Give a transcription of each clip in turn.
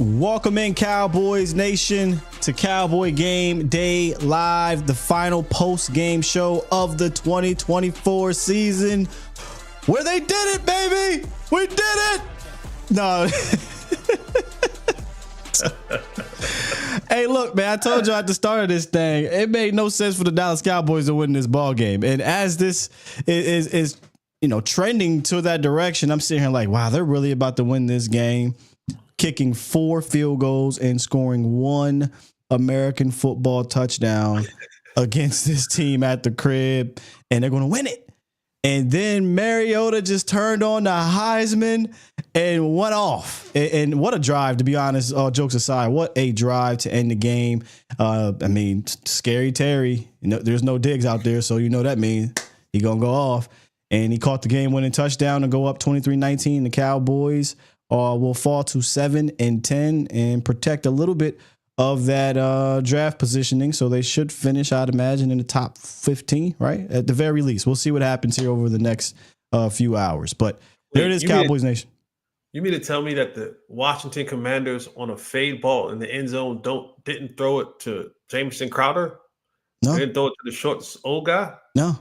Welcome in, Cowboys Nation, to Cowboy Game Day Live, the final post-game show of the 2024 season, where they did it, baby! We did it! No. Hey, look, man, I told you at the start of this thing, it made no sense for the Dallas Cowboys to win this ball game. And as this is trending to that direction, I'm sitting here like, wow, they're really about to win this game. Kicking 4 field goals and scoring 1 American football touchdown against this team at the crib, and they're going to win it. And then Mariota just turned on the Heisman and went off. And what a drive, to be honest, all jokes aside, what a drive to end the game. Scary Terry, there's no digs out there, so that means he's going to go off. And he caught the game-winning touchdown and go up 23-19. The Cowboys will fall to 7-10 and protect a little bit of that draft positioning. So they should finish, I'd imagine, in the top 15, right? At the very least. We'll see what happens here over the next few hours. But there it is, Cowboys Nation. You mean to tell me that the Washington Commanders on a fade ball in the end zone didn't throw it to Jamison Crowder? No. They didn't throw it to the short old guy? No.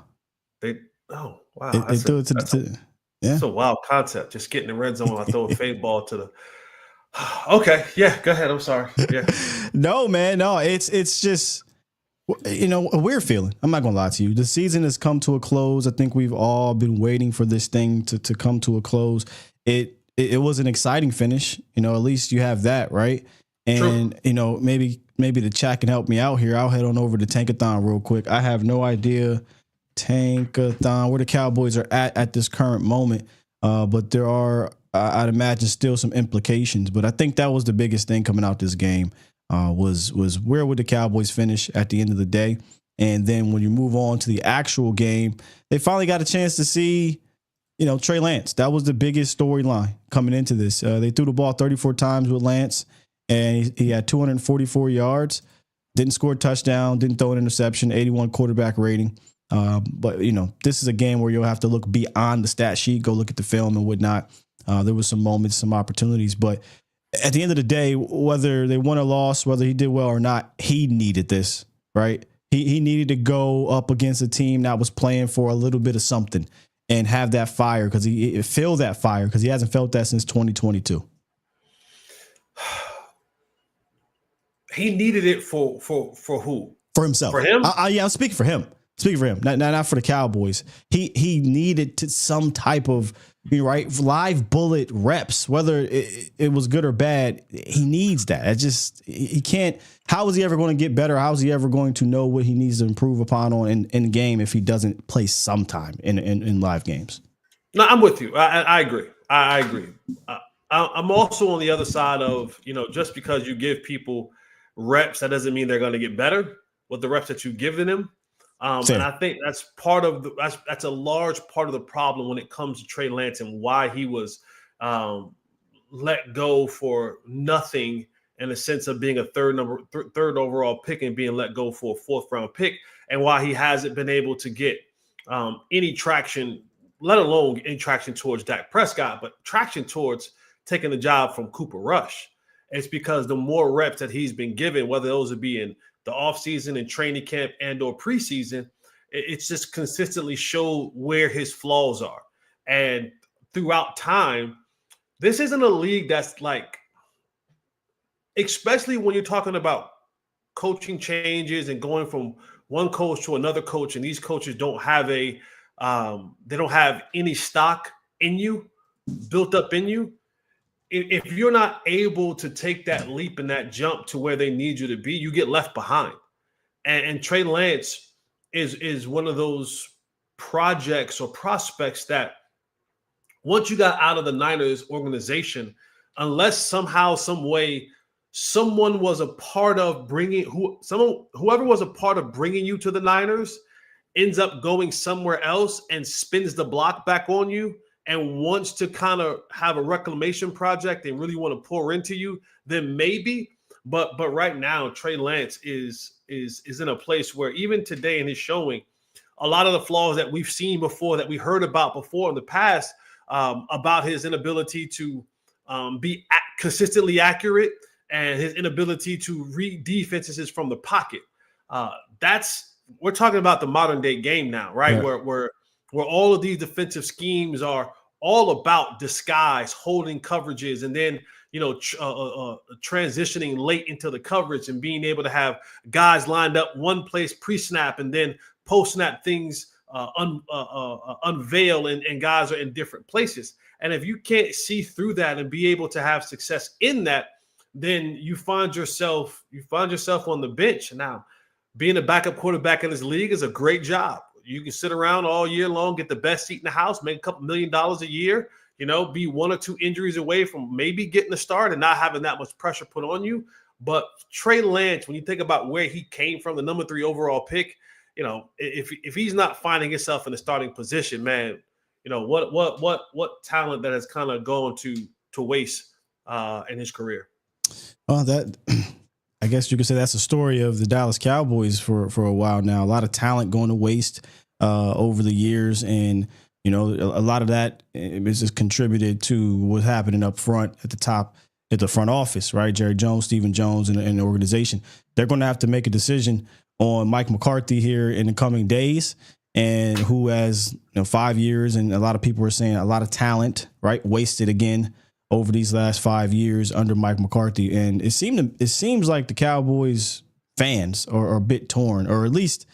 They threw it to yeah. It's a wild concept. Just get in the red zone. I throw a fade ball to the. Okay, yeah, go ahead. I'm sorry. Yeah. No, man, no. It's just a weird feeling. I'm not gonna lie to you. The season has come to a close. I think we've all been waiting for this thing to come to a close. It was an exciting finish. At least you have that, right? And True. Maybe the chat can help me out here. I'll head on over to Tankathon real quick. I have no idea. Tankathon, where the Cowboys are at this current moment. But there are, I'd imagine, still some implications. But I think that was the biggest thing coming out this game was where would the Cowboys finish at the end of the day? And then when you move on to the actual game, they finally got a chance to see, Trey Lance. That was the biggest storyline coming into this. They threw the ball 34 times with Lance, and he had 244 yards, didn't score a touchdown, didn't throw an interception, 81 quarterback rating. But this is a game where you'll have to look beyond the stat sheet, go look at the film and whatnot. There was some moments, some opportunities, but at the end of the day, whether they won or lost, whether he did well or not, he needed this, right? He needed to go up against a team that was playing for a little bit of something and have that fire because he feel that fire because he hasn't felt that since 2022. He needed it for who? For himself. For him? I'm speaking for him. Speaking for him, not for the Cowboys. He needed some type of live bullet reps, whether it was good or bad. He needs that. He can't. How is he ever going to get better? How is he ever going to know what he needs to improve upon in game if he doesn't play sometime in live games? No, I'm with you. I agree. I agree. I'm also on the other side of just because you give people reps, that doesn't mean they're going to get better with the reps that you've given them. And I think that's that's a large part of the problem when it comes to Trey Lance and why he was let go for nothing in the sense of being a third overall pick and being let go for a 4th round pick, and why he hasn't been able to get any traction, let alone any traction towards Dak Prescott, but traction towards taking the job from Cooper Rush. It's because the more reps that he's been given, whether those would be in the offseason and training camp and or preseason, it's just consistently showed where his flaws are. And throughout time, this isn't a league that's like, especially when you're talking about coaching changes and going from one coach to another coach, and these coaches don't have they don't have any stock in you, built up in you. If you're not able to take that leap and that jump to where they need you to be, you get left behind. And Trey Lance is one of those projects or prospects that once you got out of the Niners organization, unless somehow, some way, someone was a part of whoever was a part of bringing you to the Niners ends up going somewhere else and spins the block back on you and wants to kind of have a reclamation project and really want to pour into you, then maybe. But right now, Trey Lance is in a place where even today in his showing, a lot of the flaws that we've seen before, that we heard about before in the past, about his inability to be consistently accurate and his inability to read defenses from the pocket. We're talking about the modern day game now, right? Where all of these defensive schemes are all about disguise, holding coverages, and then transitioning late into the coverage and being able to have guys lined up one place pre-snap and then post-snap things unveil and guys are in different places. And if you can't see through that and be able to have success in that, then you find yourself on the bench. Now, being a backup quarterback in this league is a great job. You can sit around all year long, get the best seat in the house, make a couple $1 million a year, be 1 or 2 injuries away from maybe getting a start and not having that much pressure put on you. But Trey Lance, when you think about where he came from, the number 3 overall pick, if he's not finding himself in the starting position, man, what talent that has kind of gone to waste in his career. That I guess you could say that's the story of the Dallas Cowboys for a while now. A lot of talent going to waste over the years, and a lot of that is just contributed to what's happening up front at the top, at the front office, right? Jerry Jones, Stephen Jones, and the organization. They're going to have to make a decision on Mike McCarthy here in the coming days, and who has 5 years, and a lot of people are saying a lot of talent, right, wasted again over these last 5 years under Mike McCarthy. And it seems like the Cowboys fans are a bit torn, or at least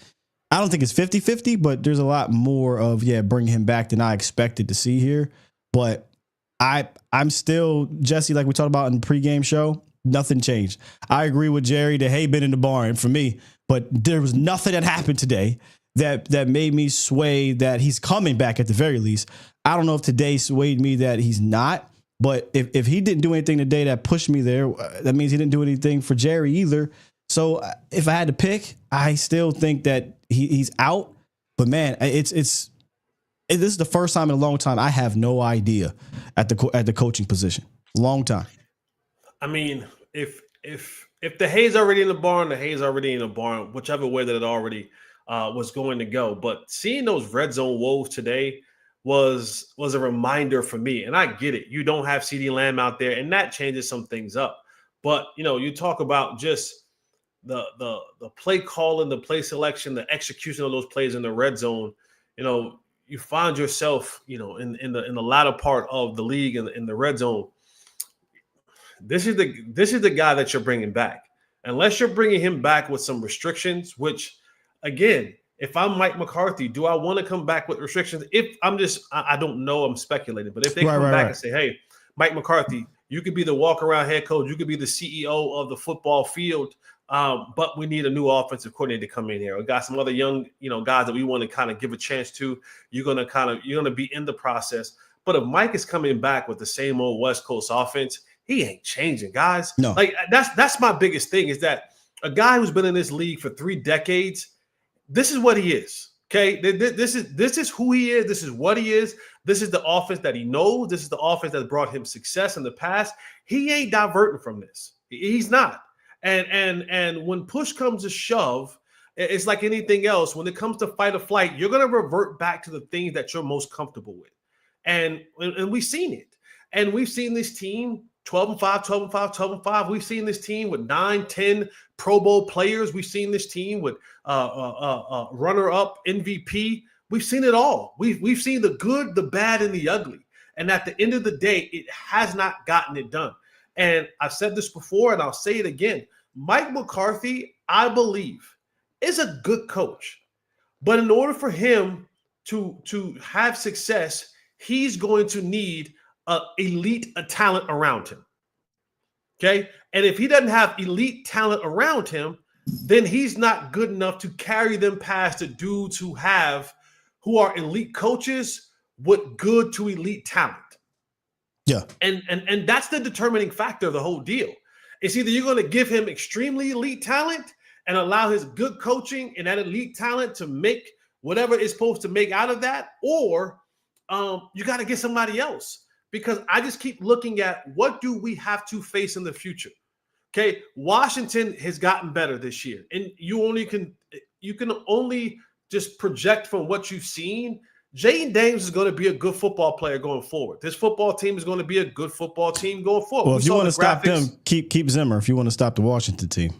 I don't think it's 50-50, but there's a lot more of, bring him back than I expected to see here. But I'm still, Jesse, like we talked about in the pregame show, nothing changed. I agree with Jerry that hay been in the barn for me, but there was nothing that happened today that made me sway that he's coming back at the very least. I don't know if today swayed me that he's not. But if he didn't do anything today that pushed me there, that means he didn't do anything for Jerry either. So if I had to pick, I still think that he's out. But man, this is the first time in a long time I have no idea at the coaching position. Long time. I mean, if the hay's already in the barn, the hay's already in the barn, whichever way that it already was going to go. But seeing those red zone woes today was a reminder for me. And I get it. You don't have CeeDee Lamb out there, and that changes some things up. But, you talk about just the play calling, the play selection, the execution of those plays in the red zone. You find yourself, in the latter part of the league in the red zone. This is the guy that you're bringing back. Unless you're bringing him back with some restrictions, which, again, if I'm Mike McCarthy, do I want to come back with restrictions? If I don't know, I'm speculating. But if they come back and say, hey, Mike McCarthy, you could be the walk-around head coach, you could be the CEO of the football field, but we need a new offensive coordinator to come in here. We got some other young, guys that we want to kind of give a chance to. You're gonna be in the process. But if Mike is coming back with the same old West Coast offense, he ain't changing, guys. No, like that's my biggest thing is that a guy who's been in this league for 3 decades. This is what he is, okay? This is who he is. This is what he is. This is the offense that he knows. This is the offense that brought him success in the past. He ain't diverting from this. He's not. And when push comes to shove, it's like anything else. When it comes to fight or flight, you're going to revert back to the things that you're most comfortable with. And we've seen it. And we've seen this team 12-5, 12-5, 12-5. We've seen this team with 9, 10 Pro Bowl players. We've seen this team with runner-up MVP. We've seen it all. We've seen the good, the bad, and the ugly. And at the end of the day, it has not gotten it done. And I've said this before, and I'll say it again. Mike McCarthy, I believe, is a good coach. But in order for him to have success, he's going to need elite talent around him. Okay? And if he doesn't have elite talent around him, then he's not good enough to carry them past the dudes who are elite coaches with good to elite talent. Yeah. And that's the determining factor of the whole deal. It's either you're going to give him extremely elite talent and allow his good coaching and that elite talent to make whatever it's supposed to make out of that, or you got to get somebody else. Because I just keep looking at what do we have to face in the future. Okay, Washington has gotten better this year, and you can only just project from what you've seen Jaden Daniels is going to be a good football player going forward. This football team is going to be a good football team going forward. Well, if you want to stop them, keep Zimmer. If you want to stop the Washington team.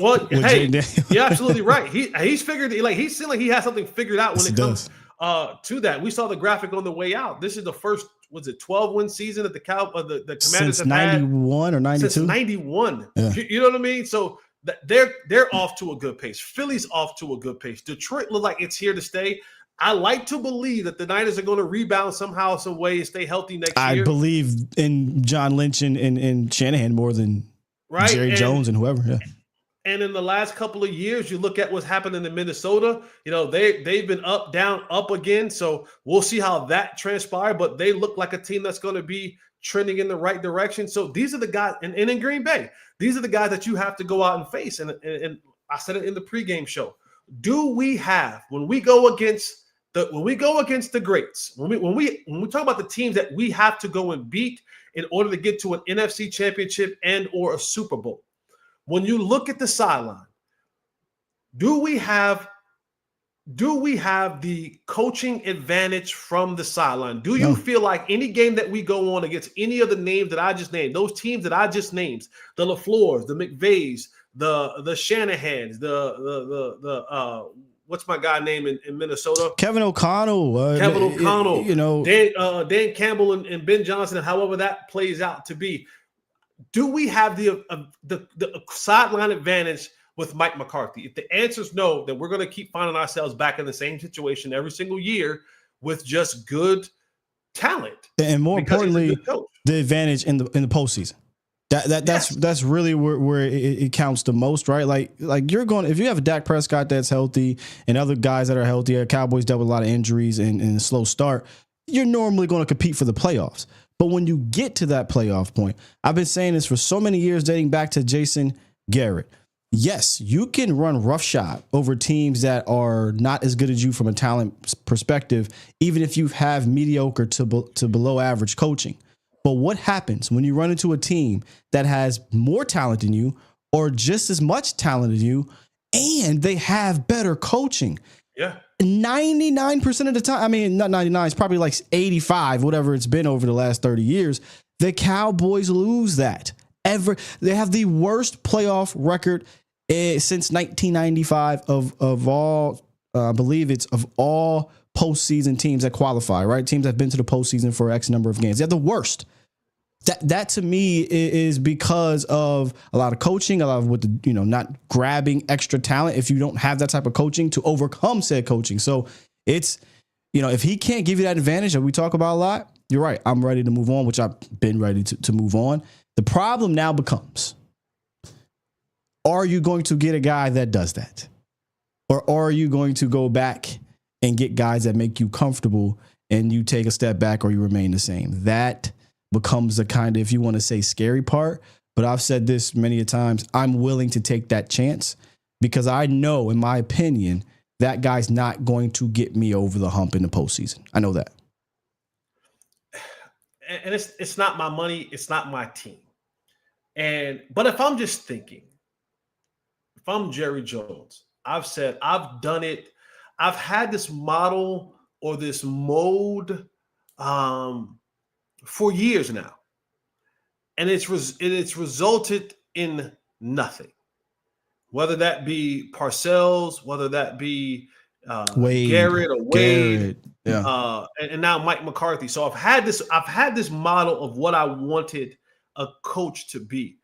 Well, hey, you're absolutely right. He's figured, like, he seemed like he has something figured out when it comes to that. We saw the graphic on the way out. This is the first, was it 12-win season that the Commanders since 91 or 92? Since 91. Yeah. You know what I mean? So they're off to a good pace. Philly's off to a good pace. Detroit look like it's here to stay. I like to believe that the Niners are going to rebound somehow, some way, and stay healthy next year. I believe in John Lynch and Shanahan more than Jerry Jones and whoever. Yeah. And in the last couple of years, you look at what's happening in Minnesota. You know, they've been up, down, up again. So we'll see how that transpires. But they look like a team that's going to be trending in the right direction. So these are the guys, and in Green Bay, these are the guys that you have to go out and face. And I said it in the pregame show. Do we have, when we go against the greats, when we talk about the teams that we have to go and beat in order to get to an NFC championship and or a Super Bowl, when you look at the sideline, do we have the coaching advantage from the sideline? Do you feel like any game that we go on against any of the names that I just named, those teams that I just named, the LaFleurs, the McVays, the Shanahans, the what's my guy name in Minnesota? Kevin O'Connell. You know, Dan Campbell and Ben Johnson, and however that plays out to be. Do we have the sideline advantage with Mike McCarthy? If the answer is no, then we're going to keep finding ourselves back in the same situation every single year with just good talent. And more importantly, the advantage in the postseason. That's really where it counts the most, right? Like you're going, if you have a Dak Prescott that's healthy and other guys that are healthy, Cowboys dealt with a lot of injuries and a slow start, you're normally going to compete for the playoffs. But when you get to that playoff point, I've been saying this for so many years, dating back to Jason Garrett. Yes, you can run roughshod over teams that are not as good as you from a talent perspective, even if you have mediocre to below average coaching. But what happens when you run into a team that has more talent than you or just as much talent as you, and they have better coaching? Yeah. 99% of the time, I mean, not 99, it's probably like 85, whatever it's been over the last 30 years. The Cowboys lose that. They have the worst playoff record since 1995 of all, I believe it's of all postseason teams that qualify, right? Teams that have been to the postseason for X number of games. They're the worst. That to me is because of a lot of coaching, a lot of not grabbing extra talent if you don't have that type of coaching to overcome said coaching. So it's, if he can't give you that advantage that we talk about a lot, you're right. I'm ready to move on, which I've been ready to move on. The problem now becomes, are you going to get a guy that does that? Or are you going to go back and get guys that make you comfortable and you take a step back or you remain the same? That becomes the kind of, if you want to say, scary part. But I've said this many a times, I'm willing to take that chance because I know, in my opinion, that guy's not going to get me over the hump in the postseason. I know that. And it's not my money. It's not my team. But if I'm just thinking, if I'm Jerry Jones, I've said, I've done it. I've had this model or this mode for years now, and it's resulted in nothing. Whether that be Parcells, whether that be Garrett or Wade, yeah. And now Mike McCarthy. So I've had this model of what I wanted a coach to be.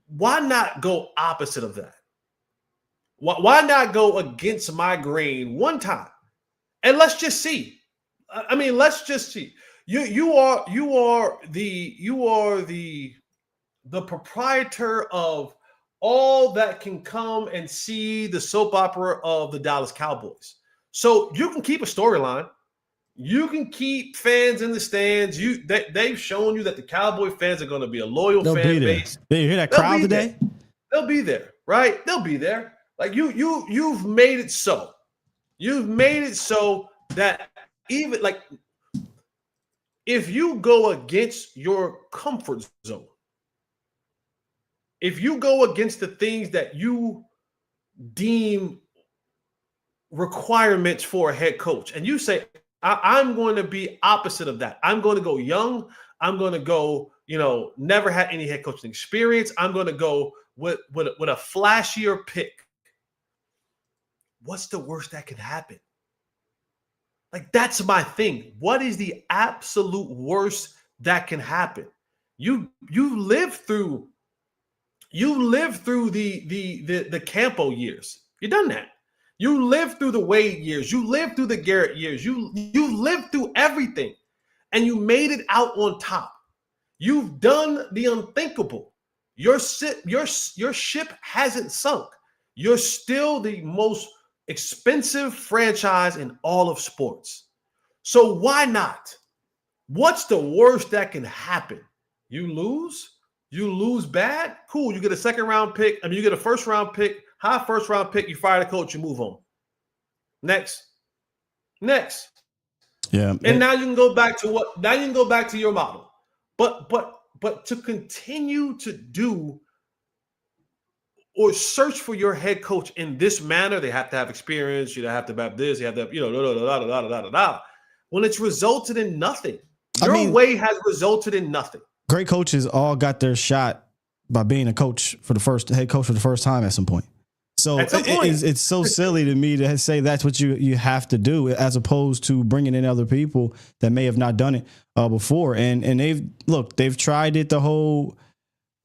Why not go opposite of that? Why not go against my grain one time? And let's just see. I mean, let's just see. You are the proprietor of all that can come and see the soap opera of the Dallas Cowboys. So you can keep a storyline. You can keep fans in the stands. They've shown you that the Cowboy fans are going to be a loyal fan base. Did you hear that crowd today? They'll be there, right? They'll be there. Like you've made it so. You've made it so that even like if you go against your comfort zone, if you go against the things that you deem requirements for a head coach. And you say, I'm going to be opposite of that. I'm going to go young. I'm going to go, never had any head coaching experience. I'm going to go with a flashier pick. What's the worst that could happen? Like, that's my thing. What is the absolute worst that can happen? You lived through the Campo years. You've done that. You lived through the Wade years. You lived through the Garrett years. You lived through everything, and you made it out on top. You've done the unthinkable. Your ship hasn't sunk. You're still the most expensive franchise in all of sports. So why not? What's the worst that can happen? You lose bad? Cool. You get a second round pick. You get a first round pick, high first round pick. You fire the coach, you move on. Next. Yeah. And now you can go back to your model. But to continue to do or search for your head coach in this manner, they have to have experience. You have to have this. You have to have, when it's resulted in nothing. Your way has resulted in nothing. Great coaches all got their shot by being a coach for the first head coach for the first time at some point. So it's so silly to me to say that's what you have to do, as opposed to bringing in other people that may have not done it before. And they've tried it the whole.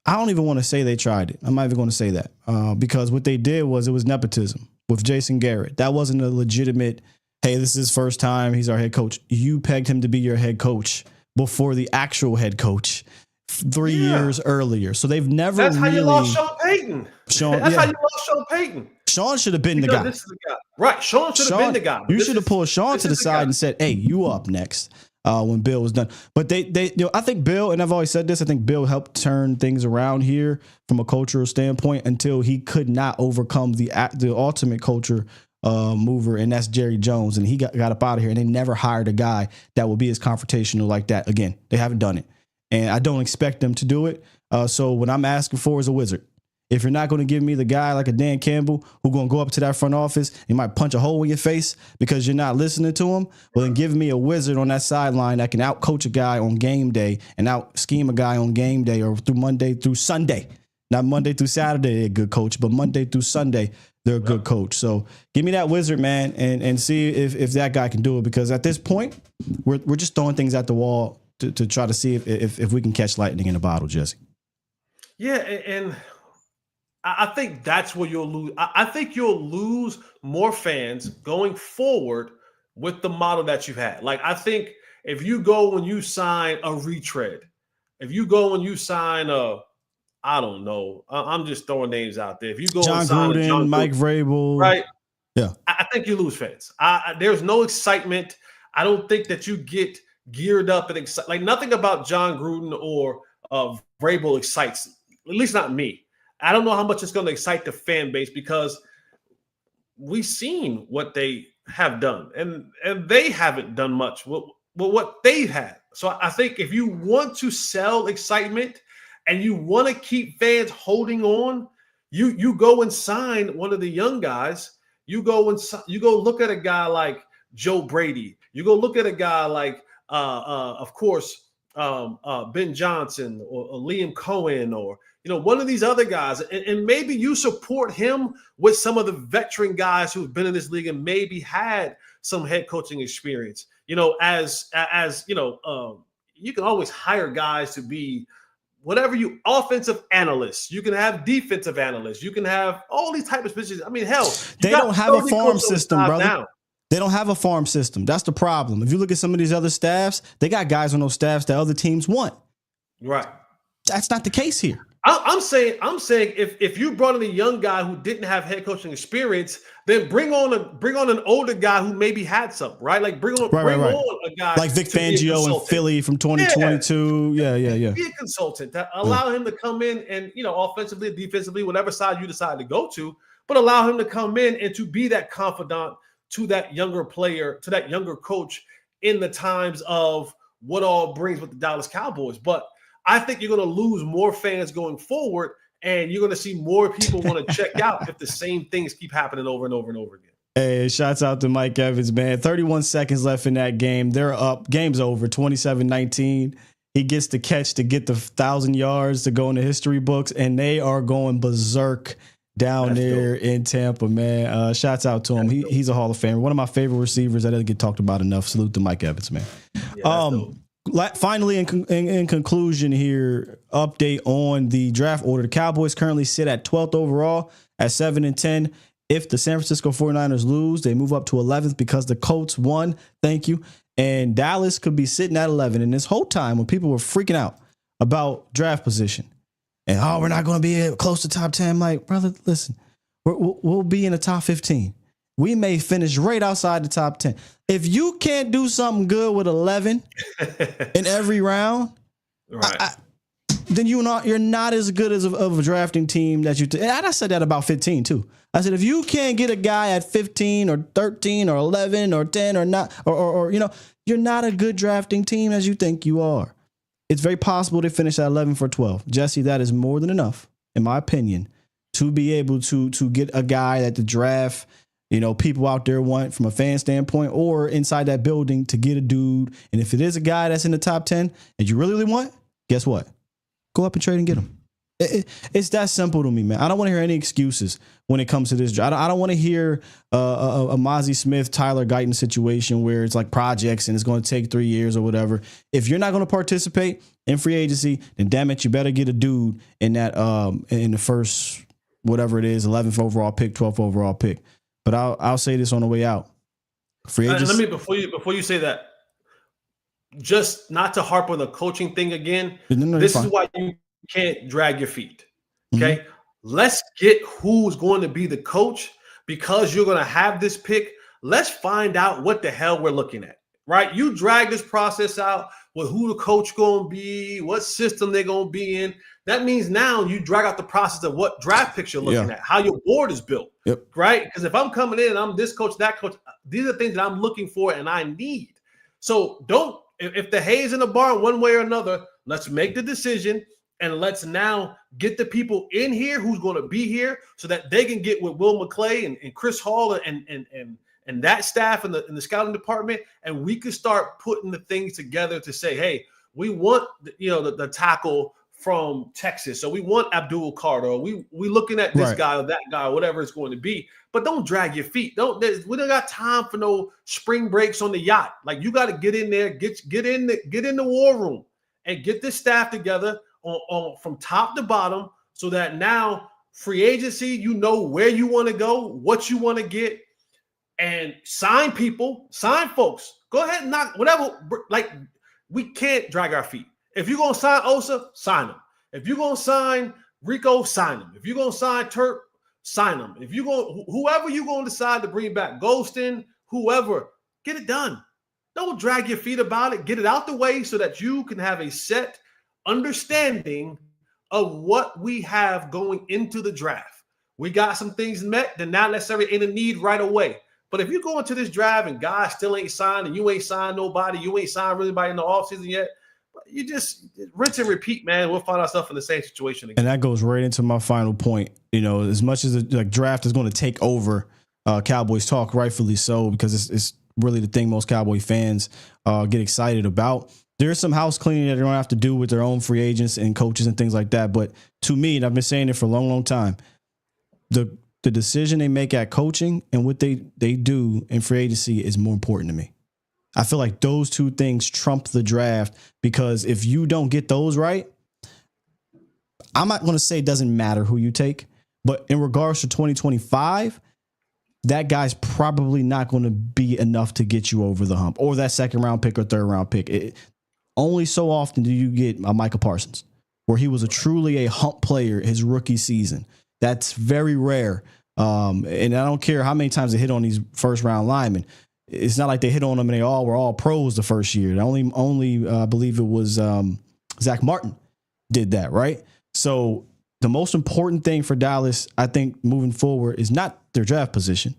I don't even want to say they tried it. I'm not even going to say that because what they did was it was nepotism with Jason Garrett. That wasn't a legitimate, hey, this is his first time. He's our head coach. You pegged him to be your head coach before the actual head coach 3 years earlier. So they've never That's really. How you lost Sean Payton. That's how you lost Sean Payton. Sean should have been the guy. This is the guy. Right. Sean should have been the guy. You should have pulled Sean to the side and said, hey, you up next. When Bill was done. But I think Bill, and I've always said this, I think Bill helped turn things around here from a cultural standpoint until he could not overcome the ultimate culture mover, and that's Jerry Jones. And he got up out of here, and they never hired a guy that would be as confrontational like that again. They haven't done it. And I don't expect them to do it. So what I'm asking for is a wizard. If you're not going to give me the guy like a Dan Campbell who's going to go up to that front office, he might punch a hole in your face because you're not listening to him, well, then give me a wizard on that sideline that can out-coach a guy on game day and out-scheme a guy on game day or through Monday through Sunday. Not Monday through Saturday, they're a good coach, but Monday through Sunday, they're a good coach. So give me that wizard, man, and see if that guy can do it, because at this point, we're just throwing things at the wall to try to see if we can catch lightning in a bottle, Jesse. Yeah, and I think that's where you'll lose. I think you'll lose more fans going forward with the model that you've had. Like, I think if you go and you sign a retread, if you go and you sign I don't know, I'm just throwing names out there. If you go John and sign Gruden, Mike Vrabel, right? Yeah, I think you lose fans. There's no excitement. I don't think that you get geared up and excited. Like, nothing about John Gruden or Vrabel excites, at least not me. I don't know how much it's going to excite the fan base, because we've seen what they have done, and they haven't done much with what they've had. So I think if you want to sell excitement and you want to keep fans holding on, you go and sign one of the young guys. You go look at a guy like Joe Brady. You go look at a guy like, of course, Ben Johnson or Liam Cohen, or one of these other guys, and maybe you support him with some of the veteran guys who've been in this league and maybe had some head coaching experience. You can always hire guys to be whatever offensive analysts. You can have defensive analysts. You can have all these types of positions. I mean, hell, they don't have a farm system, brother. Now. They don't have a farm system. That's the problem. If you look at some of these other staffs, they got guys on those staffs that other teams want. Right. That's not the case here. I'm saying if you brought in a young guy who didn't have head coaching experience, then bring on an older guy who maybe had some, right? Like bring on a guy like Vic Fangio in Philly from 2022. Yeah. Be a consultant. Allow him to come in and offensively, defensively, whatever side you decide to go to, but allow him to come in and to be that confidant to that younger player, to that younger coach in the times of what all brings with the Dallas Cowboys. But I think you're going to lose more fans going forward, and you're going to see more people want to check out if the same things keep happening over and over and over again. Hey, shouts out to Mike Evans, man. 31 seconds left in that game. They're up. Game's over, 27-19. He gets the catch to get the 1,000 yards to go in the history books, and they are going berserk down there in Tampa, man. Shouts out to him. He's a Hall of Famer. One of my favorite receivers that doesn't get talked about enough. Salute to Mike Evans, man. Finally, in conclusion here, update on the draft order. The Cowboys currently sit at 12th overall at 7-10. If the San Francisco 49ers lose, they move up to 11th because the Colts won. Thank you. And Dallas could be sitting at 11. And this whole time when people were freaking out about draft position and, we're not going to be close to top 10. I'm like, brother, listen, we'll be in the top 15. We may finish right outside the top 10. If you can't do something good with 11 in every round, right. Then you're not as good as of a drafting team that you. And I said that about 15 too. I said if you can't get a guy at 15 or 13 or 11 or 10 or not or you're not a good drafting team as you think you are. It's very possible they finish at 11 for 12. Jesse, that is more than enough, in my opinion, to be able to get a guy at the draft. People out there want from a fan standpoint or inside that building to get a dude. And if it is a guy that's in the top 10 and you really want, guess what? Go up and trade and get him. It's that simple to me, man. I don't want to hear any excuses when it comes to this. I don't want to hear a Mozzie Smith, Tyler Guyton situation where it's like projects and it's going to take 3 years or whatever. If you're not going to participate in free agency, then damn it, you better get a dude in that in the first, whatever it is, 11th overall pick, 12th overall pick. But I'll say this on the way out. Free agency. Let me before you say that, just not to harp on the coaching thing again. No, this is why you can't drag your feet. Okay. Mm-hmm. Let's get who's going to be the coach because you're going to have this pick. Let's find out what the hell we're looking at, right? You drag this process out with who the coach going to be, what system they're going to be in. That means now you drag out the process of what draft picks you're looking at, how your board is built, right? Because if I'm coming in and I'm this coach, that coach, these are things that I'm looking for and I need. So if the hay's in the barn one way or another, let's make the decision and let's now get the people in here who's going to be here so that they can get with Will McClay and Chris Hall and that staff in the scouting department, and we can start putting the things together to say, hey, we want the tackle from Texas, so we want Abdul Carter. We looking at this guy or that guy, or whatever it's going to be. But don't drag your feet. We don't got time for no spring breaks on the yacht. Like you got to get in there, get in the war room, and get this staff together on from top to bottom, so that now free agency, you know where you want to go, what you want to get. And sign folks. Go ahead and knock whatever. Like, we can't drag our feet. If you're going to sign Osa, sign him. If you're going to sign Rico, sign him. If you're going to sign Turk, sign him. If you're going, whoever you're going to decide to bring back, Golston, whoever, get it done. Don't drag your feet about it. Get it out the way so that you can have a set understanding of what we have going into the draft. We got some things met, then not necessarily in a need right away. But if you go into this draft and guys still ain't signed and you ain't signed nobody, you ain't signed anybody in the offseason yet, you just rinse and repeat, man. We'll find ourselves in the same situation again. And that goes right into my final point. As much as the draft is going to take over Cowboys talk, rightfully so, because it's really the thing most Cowboy fans get excited about. There's some house cleaning that they don't have to do with their own free agents and coaches and things like that. But to me, and I've been saying it for a long, long time, the decision they make at coaching and what they do in free agency is more important to me. I feel like those two things trump the draft, because if you don't get those right, I'm not going to say it doesn't matter who you take, but in regards to 2025, that guy's probably not going to be enough to get you over the hump, or that second round pick or third round pick. Only so often do you get a Micah Parsons, where he was truly a hump player his rookie season. That's very rare. And I don't care how many times they hit on these first round linemen. It's not like they hit on them and they were all pros the first year. I believe it was Zach Martin did that, right? So the most important thing for Dallas, I think, moving forward is not their draft position.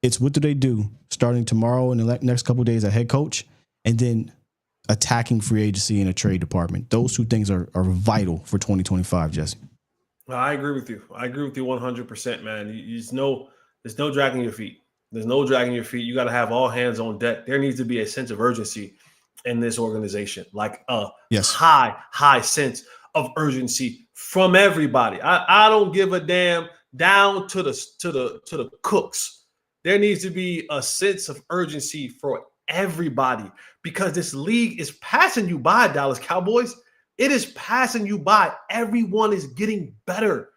It's what do they do starting tomorrow and the next couple of days at head coach, and then attacking free agency and a trade department. Those two things are vital for 2025, Jesse. I agree with you. I agree with you 100%, man. There's no dragging your feet. There's no dragging your feet. You got to have all hands on deck. There needs to be a sense of urgency in this organization, like a high sense of urgency from everybody. I don't give a damn down to the cooks. There needs to be a sense of urgency for everybody because this league is passing you by, Dallas Cowboys. It is passing you by. Everyone is getting better.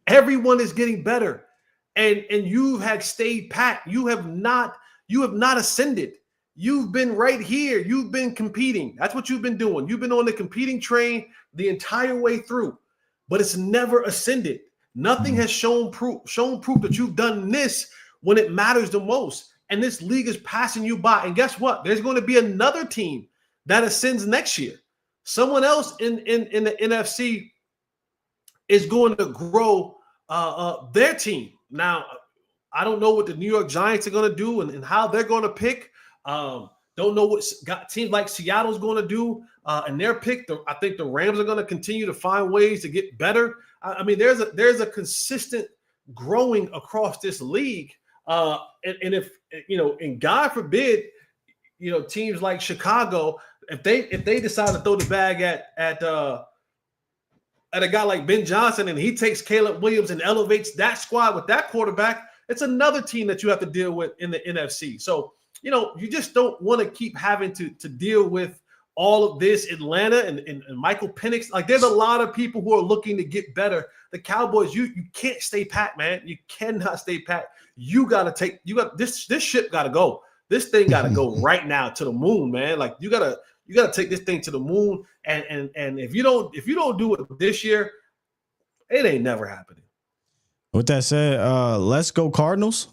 Everyone is getting better. And you have stayed pat. You have not ascended. You've been right here. You've been competing. That's what you've been doing. You've been on the competing train the entire way through, but it's never ascended. Nothing has shown proof that you've done this when it matters the most. And this league is passing you by. And guess what? There's going to be another team that ascends next year. Someone else in the NFC is going to grow their team. Now, I don't know what the New York Giants are going to do and how they're going to pick. Don't know what teams like Seattle's going to do and their pick. I think the Rams are going to continue to find ways to get better. I mean, there's a consistent growing across this league. And if and God forbid, teams like Chicago, if they decide to throw the bag at a guy like Ben Johnson and he takes Caleb Williams and elevates that squad with that quarterback, it's another team that you have to deal with in the NFC. So, you just don't want to keep having to deal with all of this. Atlanta and Michael Penix. Like, there's a lot of people who are looking to get better. The Cowboys, you can't stay pat, man. You cannot stay pat. This ship got to go. This thing got to go right now to the moon, man. Like, you got to take this thing to the moon. And if you don't do it this year, it ain't never happening. With that said, let's go Cardinals.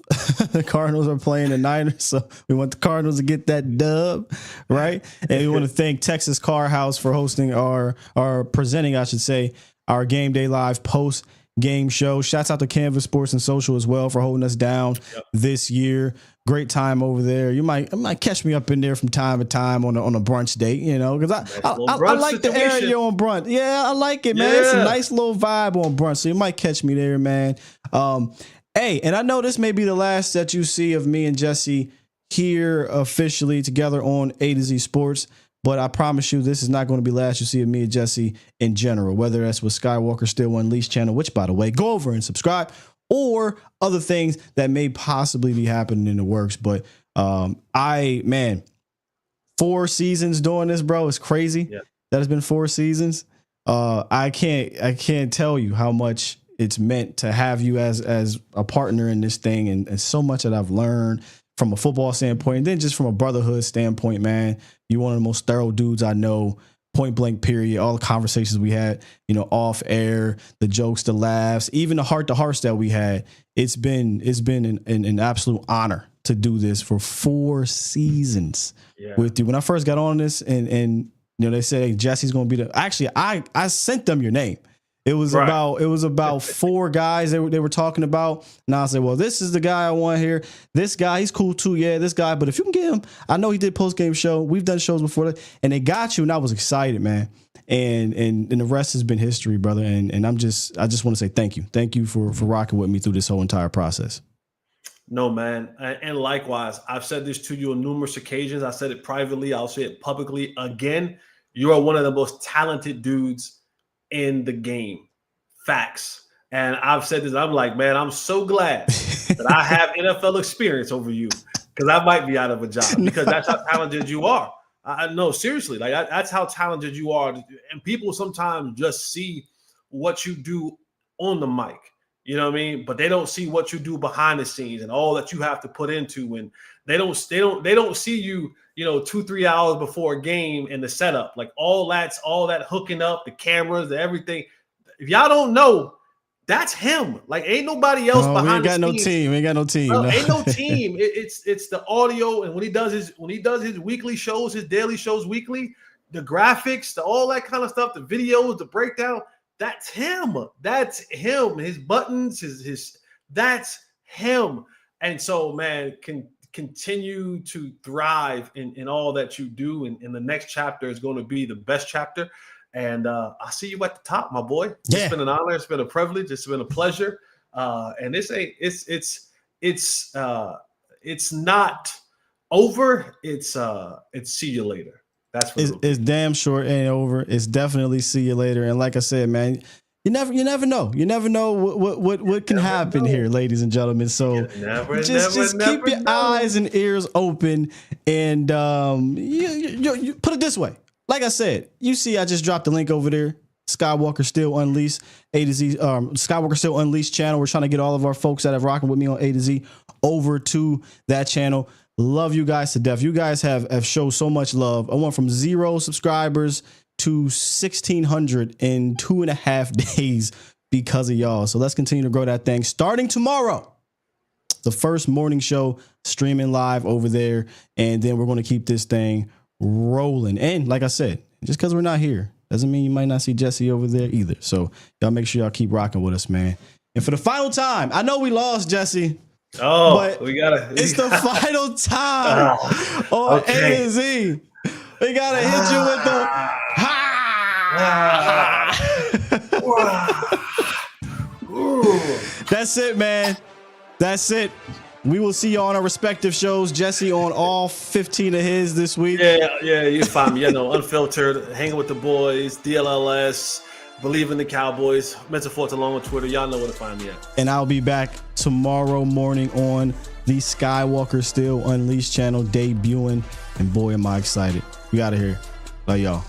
The Cardinals are playing the Niners, so we want the Cardinals to get that dub, right? And we want to thank Texas Car House for hosting our presenting, I should say, our Game Day Live post game show. Shouts out to Canvas Sports and Social as well for holding us down this year. Great time over there. You might catch me up in there from time to time on a brunch date, because I like the area on brunch. Yeah, I like it, man. It's a nice little vibe on brunch, so you might catch me there, man. Hey, and I know this may be the last that you see of me and Jesse here officially together on A to Z Sports, but I promise you this is not going to be last you see of me and Jesse in general, whether that's with Skywalker Still Unleashed channel, which, by the way, go over and subscribe, or other things that may possibly be happening in the works. But 4 seasons doing this, bro. It's crazy. Yeah. That has been 4 seasons. I can't tell you how much it's meant to have you as a partner in this thing, and so much that I've learned from a football standpoint, and then just from a brotherhood standpoint, man. You're one of the most thorough dudes I know. Point blank period. All the conversations we had, off air, the jokes, the laughs, even the heart to hearts that we had. It's been an absolute honor to do this for 4 seasons with you. When I first got on this, and they said, hey, Jesse's going to be I sent them your name. It was about 4 guys they were talking about. And I said, well, this is the guy I want here. This guy, he's cool too. Yeah, this guy. But if you can get him, I know he did post-game show. We've done shows before that. And they got you. And I was excited, man. And the rest has been history, brother. And I just want to say thank you. Thank you for rocking with me through this whole entire process. No, man. And likewise, I've said this to you on numerous occasions. I said it privately. I'll say it publicly again. You are one of the most talented dudes in the game. Facts. And I've said this, I'm like, man, I'm so glad that I have NFL experience over you, because I might be out of a job, because that's how talented you are. I know, seriously, like that's how talented you are. And people sometimes just see what you do on the mic, you know what I mean? But they don't see what you do behind the scenes and all that you have to put into. And they don't see you, 2-3 hours before a game and the setup, like all that hooking up, the cameras, the everything. If y'all don't know, that's him. Like, ain't nobody else behind the scenes. We ain't got no team. No. Ain't no team. It's the audio, and when he does his weekly shows, his daily shows weekly, the graphics, all that kind of stuff, the videos, the breakdown. That's him. That's him. His buttons, that's him. And so, man, continue to thrive in all that you do. And the next chapter is going to be the best chapter. And I'll see you at the top, my boy. Yeah. It's been an honor. It's been a privilege. It's been a pleasure. And it's not over. It's see you later. That's what it's damn sure ain't over. It's definitely see you later. And like I said, man, you never know. You never know what can happen here, ladies and gentlemen. So just keep your eyes and ears open. And you put it this way. Like I said, you see, I just dropped the link over there. Skywalker Still Unleashed, A to Z, Skywalker Still Unleashed channel. We're trying to get all of our folks that have rocking with me on A to Z over to that channel. Love you guys to death. You guys have showed so much love. I went from 0 subscribers to 1,600 in 2.5 days because of y'all. So let's continue to grow that thing. Starting tomorrow, the first morning show streaming live over there. And then we're going to keep this thing rolling. And like I said, just because we're not here doesn't mean you might not see Jesse over there either. So y'all make sure y'all keep rocking with us, man. And for the final time, I know we lost Jesse. Oh, but it's the final time on A to Z. We gotta hit you with the That's it, man. That's it. We will see you on our respective shows. Jesse on all 15 of his this week. Yeah, you find me. Unfiltered, hanging with the boys, DLLS, believe in the Cowboys, Mental Force along on Twitter. Y'all know where to find me at. And I'll be back tomorrow morning on the Skywalker Still Unleashed channel, debuting. And boy, am I excited. We out of here. Love y'all.